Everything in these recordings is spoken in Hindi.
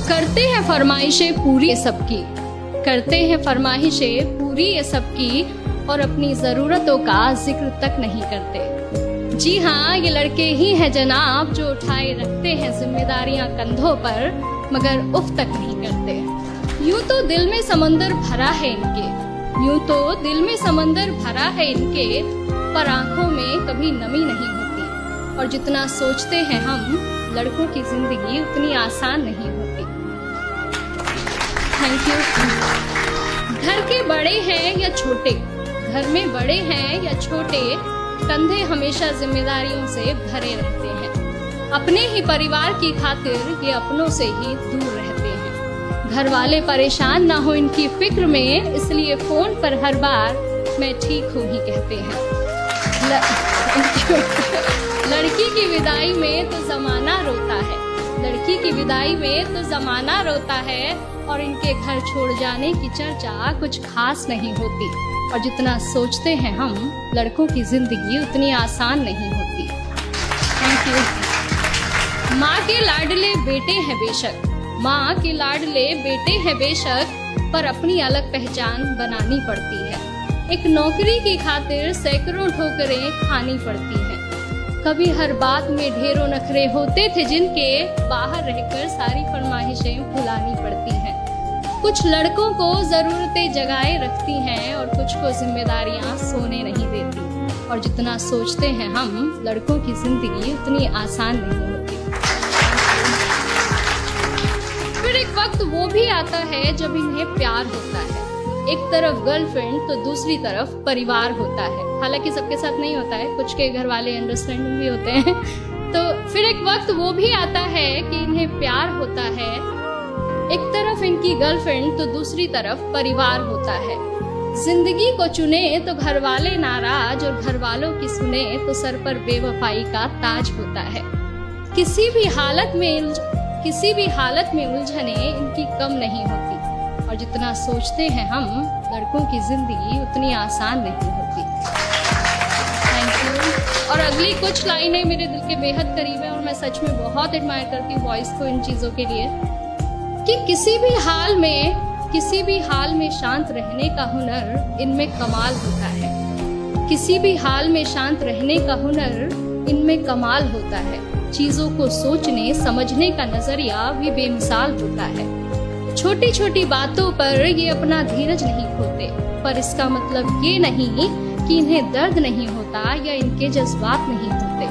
करते हैं फरमाइशें पूरी ये सबकी, करते हैं फरमाइशें पूरी ये सबकी, और अपनी ज़रूरतों का जिक्र तक नहीं करते। जी हाँ, ये लड़के ही हैं जनाब जो उठाए रखते हैं जिम्मेदारियां कंधों पर, मगर उफ तक नहीं करते। यूं तो दिल में समंदर भरा है इनके, यूं तो दिल में समंदर भरा है इनके, पर आंखों में कभी नमी नहीं होती। और जितना सोचते हैं हम, लड़कों की जिंदगी उतनी आसान नहीं होती। Thank you. घर के बड़े हैं या छोटे, घर में बड़े हैं या छोटे, कंधे हमेशा जिम्मेदारियों से भरे रहते हैं। अपने ही परिवार की खातिर ये अपनों से ही दूर रहते हैं। घर वाले परेशान ना हो इनकी फिक्र में, इसलिए फोन पर हर बार मैं ठीक हूँ ही कहते हैं। लड़की की विदाई में तो जमाना रोता है, लड़की की विदाई में तो जमाना रोता है, और इनके घर छोड़ जाने की चर्चा कुछ खास नहीं होती। और जितना सोचते हैं हम, लड़कों की जिंदगी उतनी आसान नहीं होती। Thank you. माँ के लाडले बेटे हैं बेशक, माँ के लाडले बेटे हैं बेशक, पर अपनी अलग पहचान बनानी पड़ती है। एक नौकरी की खातिर सैकड़ों ठोकरें खानी पड़ती हैं। कभी हर बात में ढेरों नखरे होते थे जिनके, बाहर रहकर सारी फरमाइशें भुलानी पड़ती हैं। कुछ लड़कों को जरूरतें जगाए रखती हैं, और कुछ को जिम्मेदारियां सोने नहीं देती। और जितना सोचते हैं हम, लड़कों की जिंदगी उतनी आसान नहीं होती। फिर एक वक्त वो भी आता है जब इन्हें प्यार होता है। एक तरफ गर्लफ्रेंड तो दूसरी तरफ परिवार होता है। हालांकि सबके साथ नहीं होता है, कुछ के घर वाले अंडरस्टैंडिंग भी होते हैं। तो फिर एक वक्त वो भी आता है कि इन्हें प्यार होता है। एक तरफ इनकी गर्लफ्रेंड तो दूसरी तरफ परिवार होता है। जिंदगी को चुने तो घर वाले नाराज, और घर वालों की सुने तो सर पर बेवफाई का ताज होता है। किसी भी हालत में उलझने इनकी कम नहीं होती। और जितना सोचते हैं हम, लड़कों की जिंदगी उतनी आसान नहीं होती। Thank you. और अगली कुछ लाइनें मेरे दिल के बेहद करीब है, और मैं सच में बहुत एडमायर करती हूँ वॉइस को इन चीजों के लिए, कि किसी भी हाल में शांत रहने का हुनर इनमें कमाल होता है। किसी भी हाल में शांत रहने का हुनर इनमें कमाल होता है। चीजों को सोचने समझने का नजरिया भी बेमिसाल होता है। छोटी छोटी बातों पर ये अपना धीरज नहीं खोते, पर इसका मतलब ये नहीं कि इन्हें दर्द नहीं होता या इनके जज्बात नहीं होते।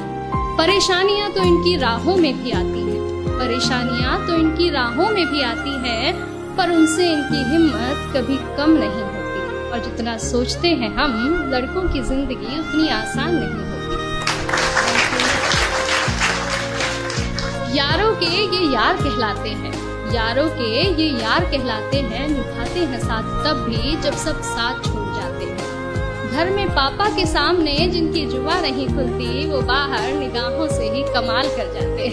परेशानियां तो इनकी राहों में भी आती हैं, परेशानियां तो इनकी राहों में भी आती है, पर उनसे इनकी हिम्मत कभी कम नहीं होती। और जितना सोचते हैं हम, लड़कों की जिंदगी उतनी आसान नहीं होती। यारों के ये यार कहलाते हैं, यारों के ये यार कहलाते हैं, निभाते हैं साथ तब भी जब सब साथ छोड़ जाते हैं। घर में पापा के सामने जिनकी जुबान नहीं खुलती, वो बाहर निगाहों से ही कमाल कर जाते हैं।